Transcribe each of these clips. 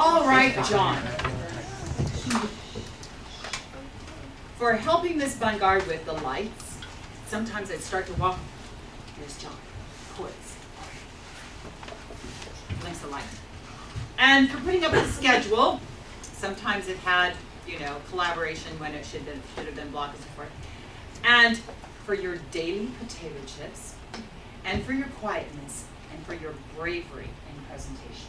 All right, John. For helping Miss Bungard with the lights, sometimes I'd start to walk. There's John. Poise. Blinks the light. And for putting up the schedule, sometimes it had, collaboration when it should have been block and so forth. And for your daily potato chips, and for your quietness, and for your bravery in presentations.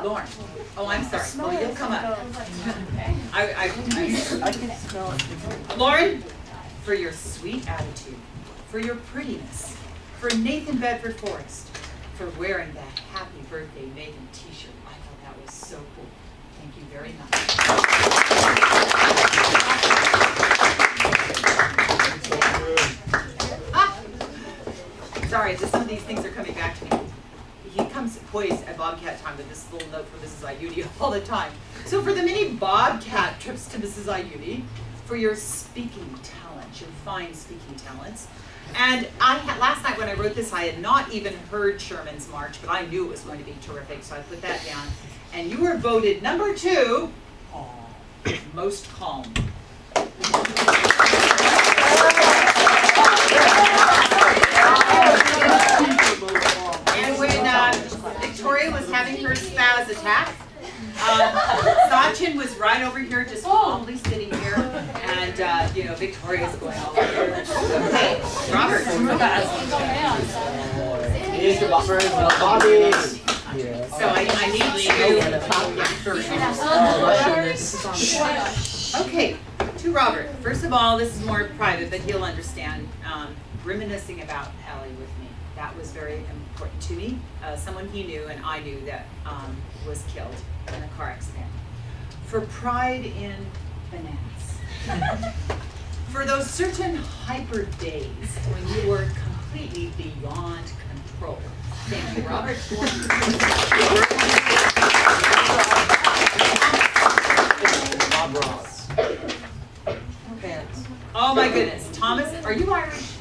Lauren. Oh, I'm sorry. Well, you'll come up. I can smell it. Lauren, for your sweet attitude, for your prettiness, for Nathan Bedford Forrest, for wearing that Happy Birthday Megan t-shirt. I thought that was so cool. Thank you very much. Sorry, some of these things are coming back to me. He comes poised at Bobcat time with this little note from Mrs. Ayudi all the time. So for the many Bobcat trips to Mrs. Ayudi, for your speaking talents, your fine speaking talents. And last night when I wrote this, I had not even heard Sherman's March, but I knew it was going to be terrific, so I put that down. And you were voted number 2, most calm. And when Victoria was having her spaz attack, Sachin was right over here, just calmly sitting here, and Victoria's going all over here. Okay, Robert. So I need to. Okay, to Robert. First of all, this is more private, but he'll understand. Reminiscing about Ellie with me. That was very important to me. Someone he knew and I knew that was killed in a car accident. For pride in bananas. For those certain hyper days when you were completely beyond control. Thank you, Robert. Oh my goodness. Thomas, are you Irish?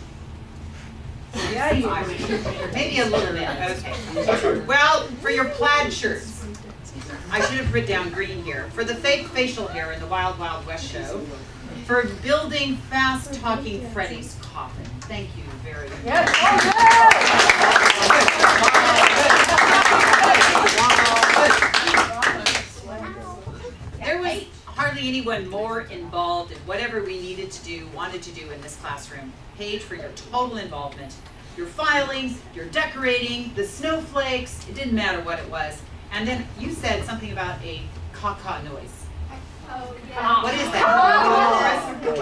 Yeah, you're Irish. Maybe a little bit. Okay. Well, for your plaid shirts. I should have put down green here. For the fake facial hair in the Wild Wild West show. For building fast-talking Freddy's coffin. Thank you very much. There was hardly anyone more involved in whatever we needed to do, wanted to do in this classroom. Paige, for your total involvement. Your filing, your decorating, the snowflakes, it didn't matter what it was. And then you said something about a caw-caw noise. Oh, yeah. What is that? The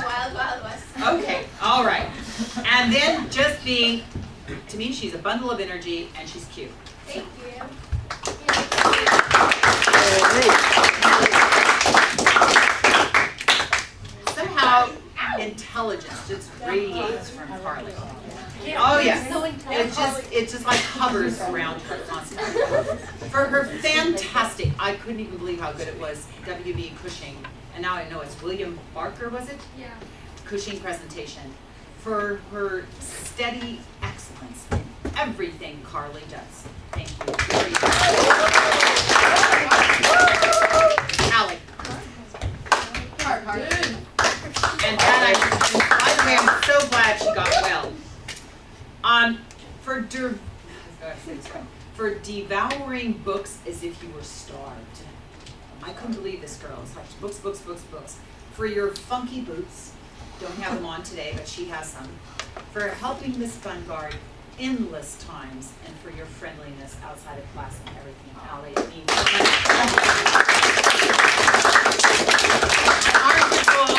Wild Wild West. Okay, all right. And then just being, to me, she's a bundle of energy and she's cute. Thank you. Somehow, intelligence just radiates from Carly. Oh yes, it just like hovers around her constantly. For her fantastic, I couldn't even believe how good it was, W.B. Cushing, and now I know it's William Barker, was it? Yeah. Cushing presentation. For her steady excellence in everything Carly does. Thank you very much. Allie. And that by the way, I'm so glad she got well. For devouring books as if you were starved. I couldn't believe this girl. It's like books, books, books, books. For your funky boots. Don't have them on today, but she has some. For helping Miss Bungard endless times, and for your friendliness outside of class and everything. Allie, it means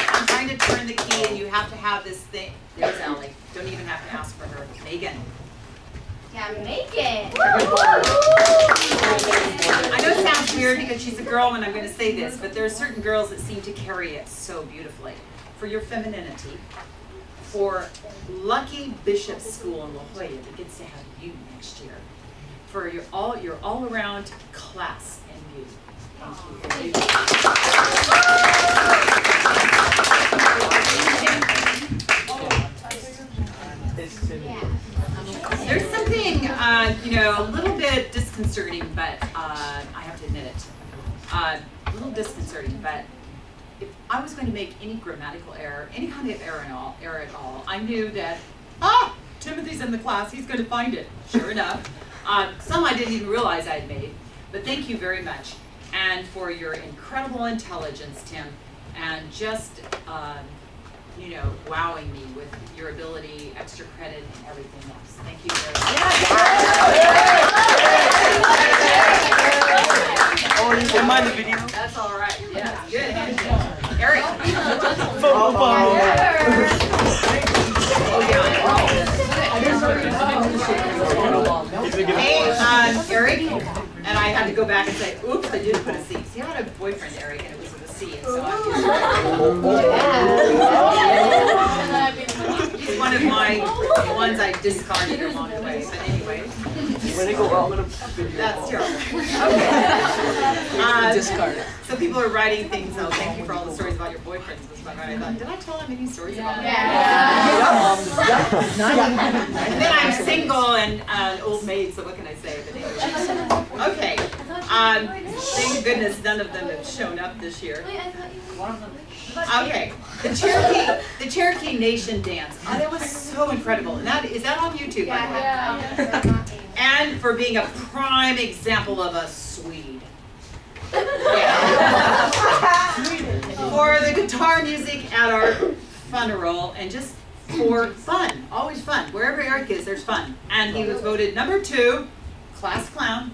I'm trying to turn the key and you have to have this thing. There's Allie. Don't even have to ask for her. Megan. Yeah, Megan. I know it sounds weird because she's a girl and I'm going to say this, but there are certain girls that seem to carry it so beautifully. For your femininity, for Lucky Bishop School in La Jolla that gets to have you next year, for your all-around class and beauty. Thank you. disconcerting, but I have to admit it. A little disconcerting, but if I was going to make any grammatical error, any kind of error at all, I knew that, Timothy's in the class, he's going to find it. Sure enough. Some I didn't even realize I had made, but thank you very much. And for your incredible intelligence, Tim, and just, wowing me with your ability, extra credit, and everything else. Thank you very much. Oh, you didn't mind the video? That's all right. Yeah, good. Eric. Hey, Eric. And I had to go back and say, oops, I did put a C. See, I had a boyfriend, Eric, and it was with a C. And so he's one of the ones I discarded along the way. But anyway. When they go out, I'm gonna. That's terrible. Okay. Discard. So people are writing things. Oh, thank you for all the stories about your boyfriends. Was fun, right? I thought, did I tell him any stories about them? And then I'm single and an old maid. So what can I say? But anyway. Okay. Thank goodness none of them have shown up this year. Okay. The Cherokee Nation dance. Oh, that was so incredible. And is that on YouTube? By the way? And for being a prime example of a Swede. Yeah. For the guitar music at our funeral, and just for fun, always fun. Wherever Eric is, there's fun. And he was voted number 2, class clown,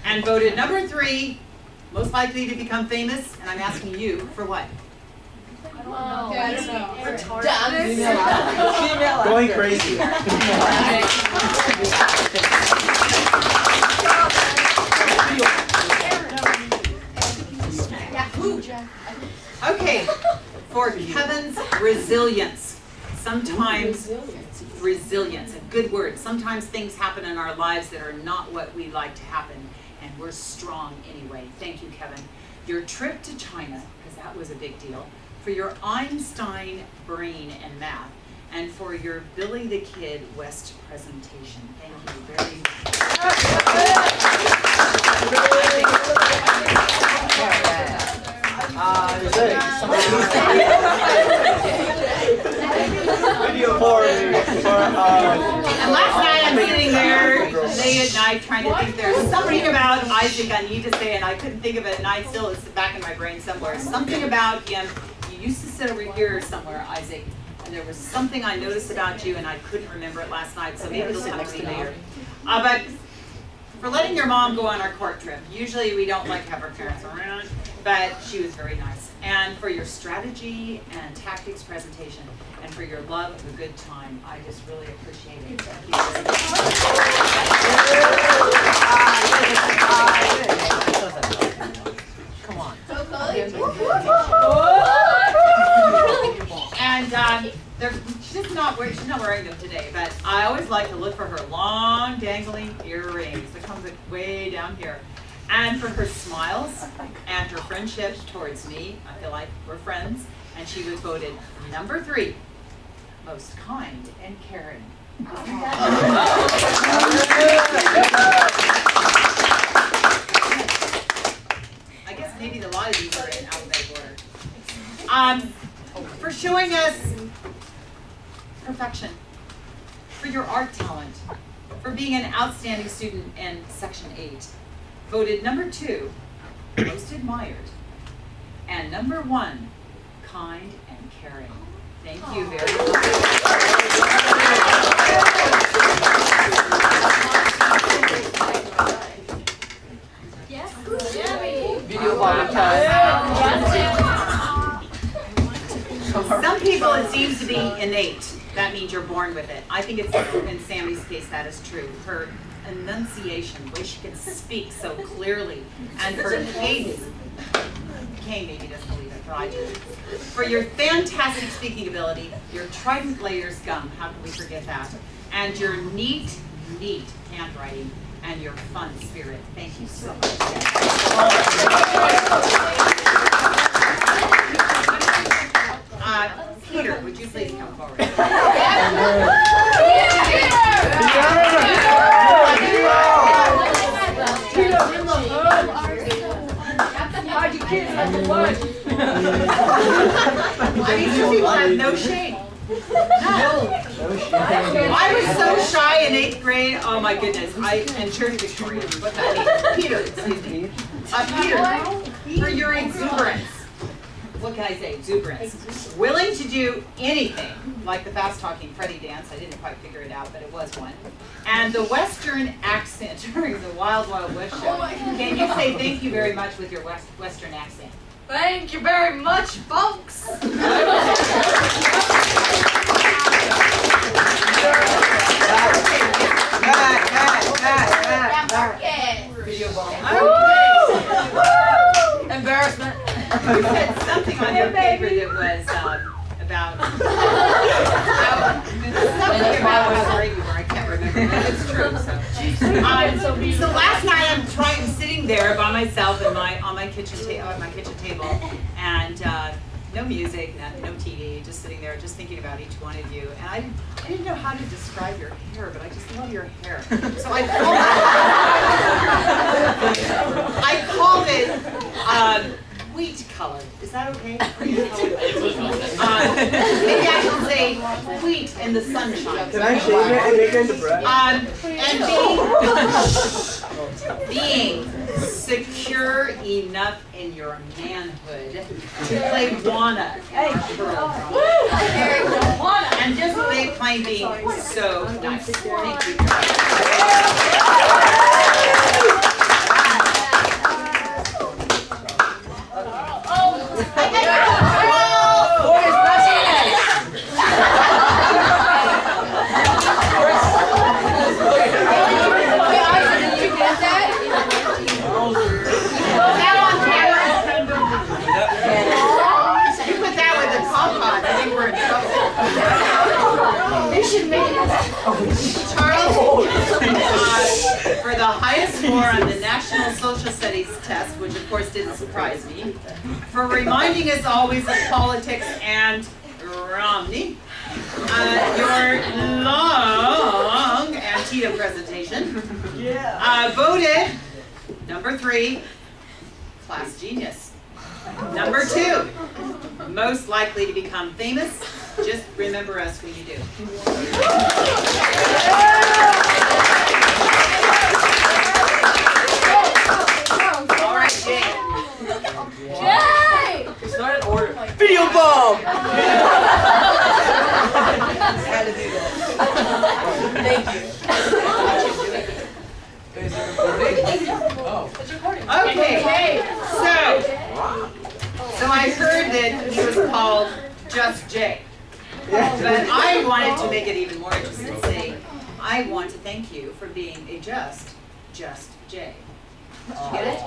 and voted number 3, most likely to become famous. And I'm asking you for what? I don't know. Going crazy. Okay, for Kevin's resilience. Sometimes resilience, a good word. Sometimes things happen in our lives that are not what we like to happen, and we're strong anyway. Thank you, Kevin. Your trip to China, because that was a big deal. For your Einstein brain and math, and for your Billy the Kid West presentation. Thank you very Video for And last night I'm sitting there late at night trying to think there's something about Isaac I need to say, and I couldn't think of it, and I still, it's back in my brain somewhere. Something about him. You used to sit over here somewhere, Isaac, and there was something I noticed about you, and I couldn't remember it last night, so maybe it'll come to me later. But for letting your mom go on our court trip, usually we don't like to have our parents around, but she was very nice. And for your strategy and tactics presentation, and for your love of a good time, I just really appreciate it. Thank you very much. Come on. So close. And she's not wearing them today, but I always like to look for her long dangling earrings that comes way down here. And for her smiles and her friendship towards me, I feel like we're friends. And she was voted number 3, most kind and caring. I guess maybe a lot of these are in alphabetical order. For showing us perfection, for your art talent, for being an outstanding student in Section 8, voted number 2, most admired, and number 1, kind and caring. Thank you very much. Video time. Some people, it seems to be innate. That means you're born with it. I think it's, in Sammy's case, that is true. Her enunciation, the way she can speak so clearly, and her cadence. Kay maybe doesn't believe it, but I do. For your fantastic speaking ability, your Trident Layers gum, how can we forget that? And your neat handwriting, and your fun spirit. Thank you so much. Peter, would you please come forward? I mean, some people have no shame. No. I was so shy in 8th grade. Oh my goodness. And Charity Victoria. What's that name? Peter, excuse me. Peter, for your exuberance. What can I say? Exuberance. Willing to do anything, like the fast talking Freddie dance. I didn't quite figure it out, but it was one. And the Western accent during the Wild Wild West show. Can you say thank you very much with your Western accent? Thank you very much, folks. Video ball. Embarrassment. You said something on your paper that was about something about how great you were. I can't remember, but it's true. So last night I'm sitting there by myself on my kitchen table, and no music, no TV, just sitting there, just thinking about each one of you. And I didn't know how to describe your hair, but I just love your hair. So I called it wheat color. Is that okay? Maybe I should say wheat in the sunshine. Can I shave it and make it into bread? And being secure enough in your manhood to play Juana. And just plain being so nice. Thank you. Charles, for the highest score on the National Social Studies test, which of course didn't surprise me, for reminding us always of politics and Romney, your long Antietam presentation, voted number 3, class genius. Number 2, most likely to become famous. Just remember us when you do. All right, Jay. Jay! It's not in order. Video bomb! Thank you. Okay, so I heard that he was called Just Jay. But I wanted to make it even more interesting and say, I want to thank you for being a Just Jay. Did you get it?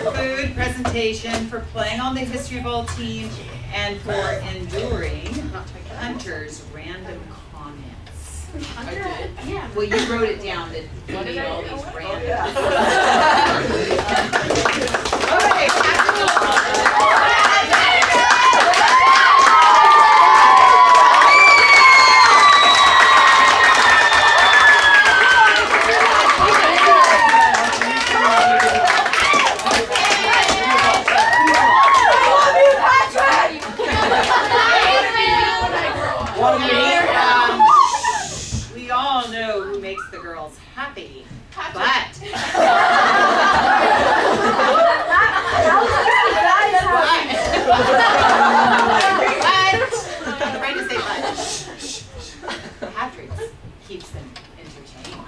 For food presentation, for playing on the History Bowl team, and for enduring Hunter's random comments. I did. Yeah. Well, you wrote it down that you need all these random. Okay, we all know who makes the girls happy, but Patrick keeps them entertained.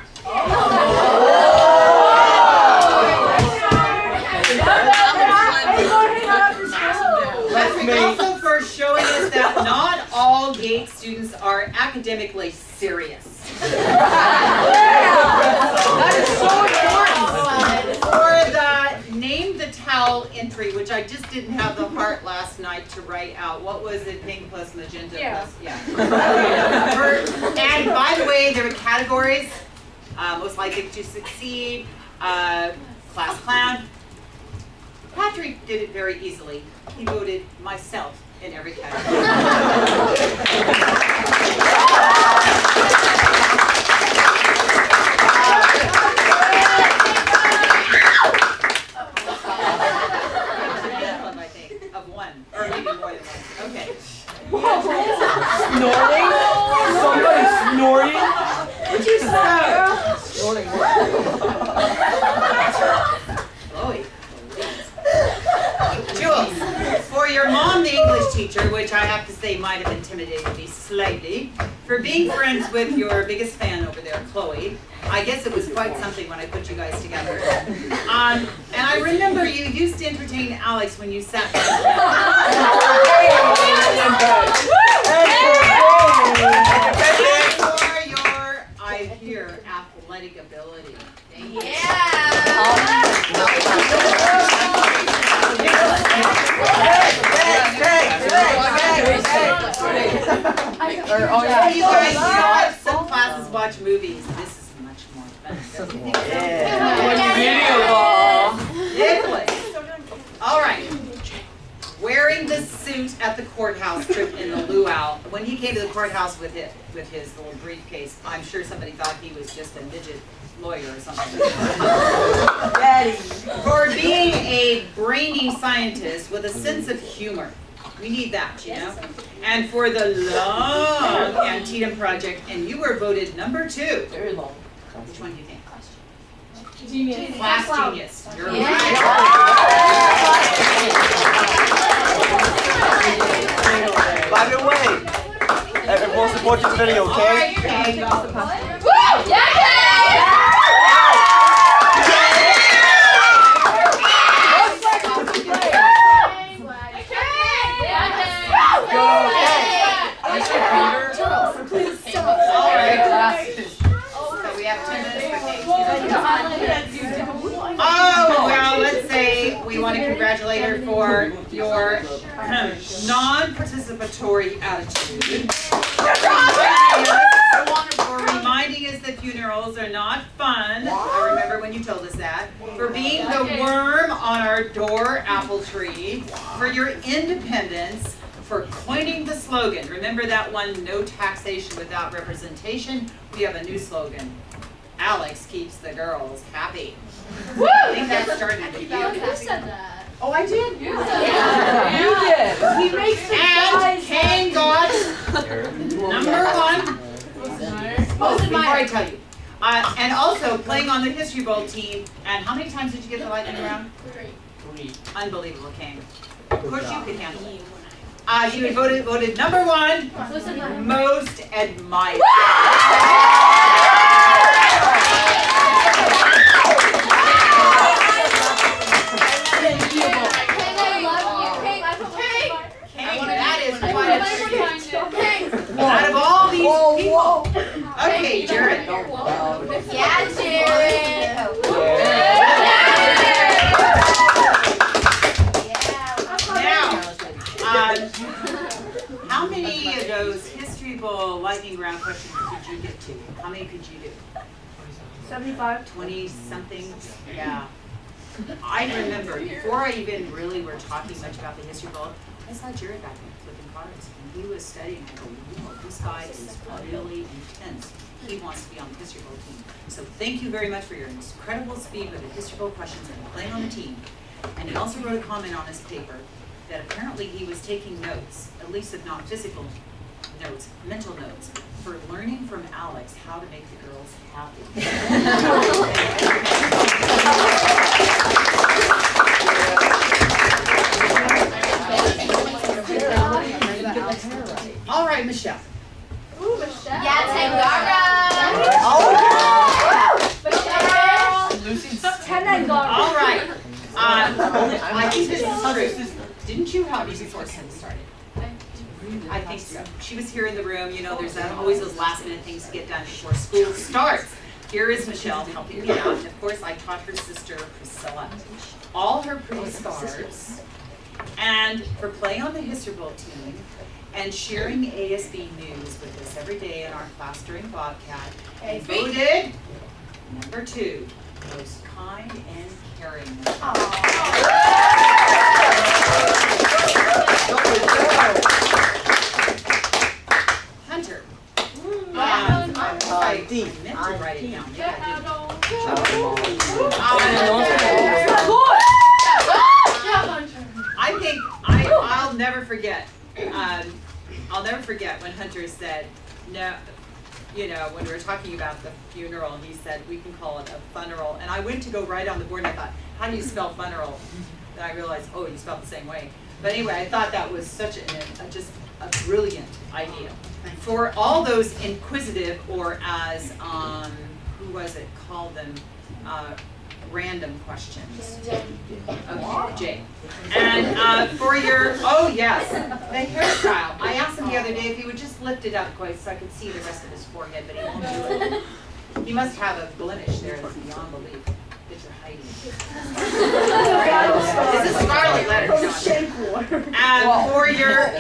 Patrick also for showing us that not all Gates students are academically serious. That is so important. For the name the towel entry, which I just didn't have the heart last night to write out. What was it? Pink plus magenta plus, and by the way, there were categories. Most likely to succeed, class clown. Patrick did it very easily. He voted myself in every category. snorting? Somebody snorting? What'd you say, girl? Snorting. Chloe. Jules, for your mom, the English teacher, which I have to say might have intimidated me slightly, for being friends with your biggest fan over there, Chloe. I guess it was quite something when I put you guys together. And I remember you used to entertain Alex when you sat down. For your, I hear, athletic ability. You guys watch some classes, watch movies. This is much more fun. Video ball. Nicholas. All right. Wearing the suit at the courthouse trip in the luau. When he came to the courthouse with his little briefcase, I'm sure somebody thought he was just a midget lawyer or something. Daddy. For being a brainy scientist with a sense of humor. We need that, you know? And for the long Antietam project, and you were voted number 2. Very long. Which one do you think? Genius. Class genius. You're right. By the way, everyone support this video, All okay? right, okay. Woo! All right. So we have 10 minutes for Kate. Oh, well, let's say we want to congratulate her for your non-participatory attitude. For reminding us that funerals are not fun. I remember when you told us that. For being the worm on our door apple tree. For your independence. For coining the slogan. Remember that one, no taxation without representation? We have a new slogan. Alex keeps the girls happy. Woo! I think that started with you. Who said that? Oh, I did? You You He makes the And Kane got number 1. Oh, before I tell you. And also playing on the History Bowl team. And how many times did you get the lightning round? 3. Unbelievable, Kane. Of course you could handle it. You were voted number 1, most admired. Kane, that is quite a treat. Out of all these people. Okay, Jared. Yeah, Jared. Now, how many of those History Bowl lightning round questions could you get to? How many could you do? 75. 20 something? Yeah. I remember, before I even really were talking much about the History Bowl, I saw Jared back there flipping cards, and he was studying. I go, whoa, this guy is really intense. He wants to be on the History Bowl team. So thank you very much for your incredible speed with the History Bowl questions and playing on the team. And he also wrote a comment on his paper that apparently he was taking notes, at least if not physical notes, mental notes, for learning from Alex how to make the girls happy. All right, Michelle. Ooh, Michelle. Yeah, Tangara. All right. I think this is true. Didn't you help me before school started? I think so. She was here in the room. You know, there's always those last minute things to get done before school starts. Here is Michelle helping me out. And of course, I taught her sister, Priscilla, all her pretty scars. And for playing on the History Bowl team and sharing ASB news with us every day in our class during Bobcat. And voted number 2, most kind and caring. Hunter. I meant to write it down. Yeah, I think I'll never forget. I'll never forget when Hunter said, no, you know, when we were talking about the funeral, he said, we can call it a funeral. And I went to go write on the board and I thought, how do you spell funeral? Then I realized, oh, you spell it the same way. But anyway, I thought that was such just a brilliant idea. For all those inquisitive, or as, who was it, called them, random questions. Okay, Jay. And for your, oh yes, the hairstyle. I asked him the other day if he would just lift it up quite so I could see the rest of his forehead, but he won't do it. He must have a blemish there that's beyond belief that you're hiding. It's a scarlet letter, John. And for your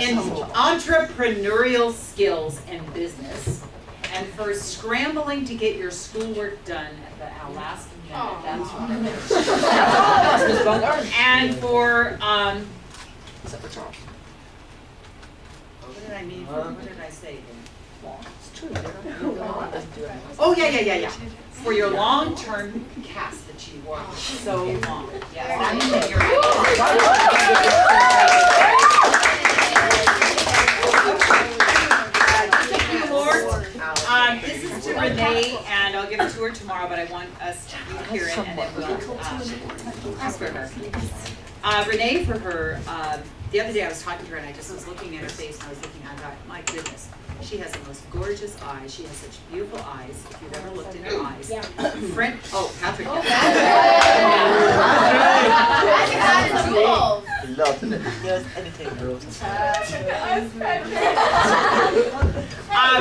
entrepreneurial skills and business, and for scrambling to get your schoolwork done at the last minute. That's and for what did I mean? What did I say? Oh yeah. For your long-term cast that you wore so long. Yes. Thank you, Lord. This is to Renee, and I'll give it to her tomorrow, but I want us to hear it, and then we'll ask for her. Renee, for her, the other day I was talking to her, and I just was looking at her face, and I was looking, I thought, my goodness, she has the most gorgeous eyes. She has such beautiful eyes, if you've ever looked in her eyes. Patrick. Love it. Yes, anything, girls.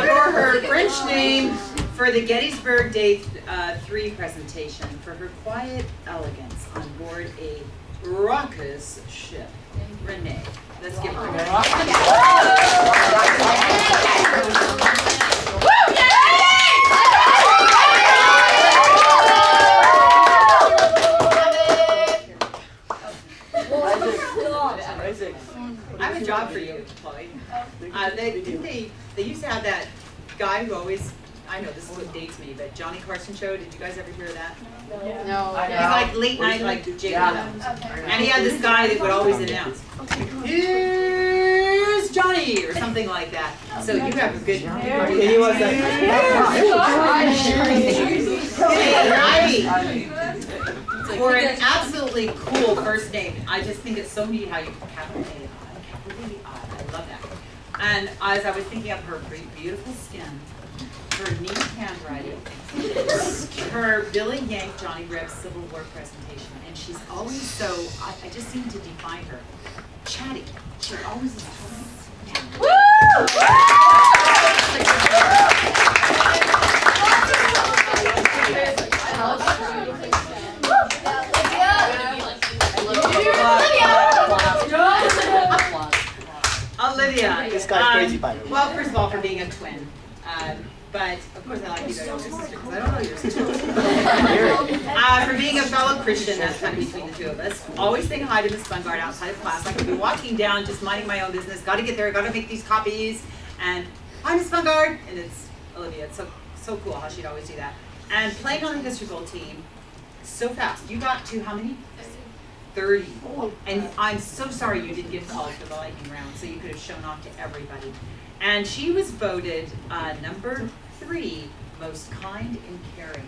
For her French name, for the Gettysburg Day 3 presentation, for her quiet elegance on board a raucous ship. Renee. Let's give her a I have a job for you, Chloe. They used to have that guy who always, I know this is what dates me, but Johnny Carson show. Did you guys ever hear that? No. He's like late night, like Jake. And he had this guy that would always announce, "Here's Johnny," or something like that. So you have a good. He was Hey, Ivy. For an absolutely cool first name. I just think it's so neat how you capital A. I love that. And as I was thinking of her beautiful skin, her neat handwriting, her Billy Yank Johnny Reb Civil War presentation, and she's always so, I just seem to define her, chatty. She always is talking. Olivia. This guy's crazy, by the way. Well, first of all, for being a twin. But of course, I like you guys' older sister because I don't know your sister. For being a fellow Christian, that's kind of between the two of us. Always saying hi to Miss Bungard outside of class. I could be walking down, just minding my own business. Got to get there. Got to make these copies. And hi, Miss Bungard. And it's Olivia. It's so cool how she'd always do that. And playing on the history bowl team so fast. You got to how many? 30. And I'm so sorry you didn't get called for the lightning round, so you could have shown off to everybody. And she was voted number 3 most kind and caring.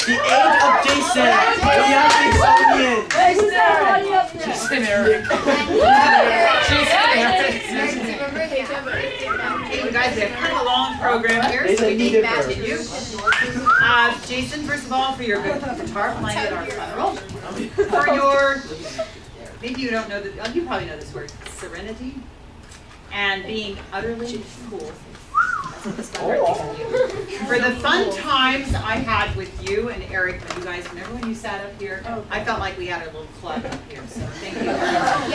The age of Jason. The young Jason. Eric. Hey, you guys, we have kind of a long program here, so we need to continue. Jason, first of all, for your good guitar playing at our funeral. For your, maybe you don't know, you probably know this word, serenity. And being utterly cool. That's what this Bungard thinks of you. For the fun times I had with you and Eric, when you guys, remember when you sat up here? I felt like we had a little club up here, so thank you very much.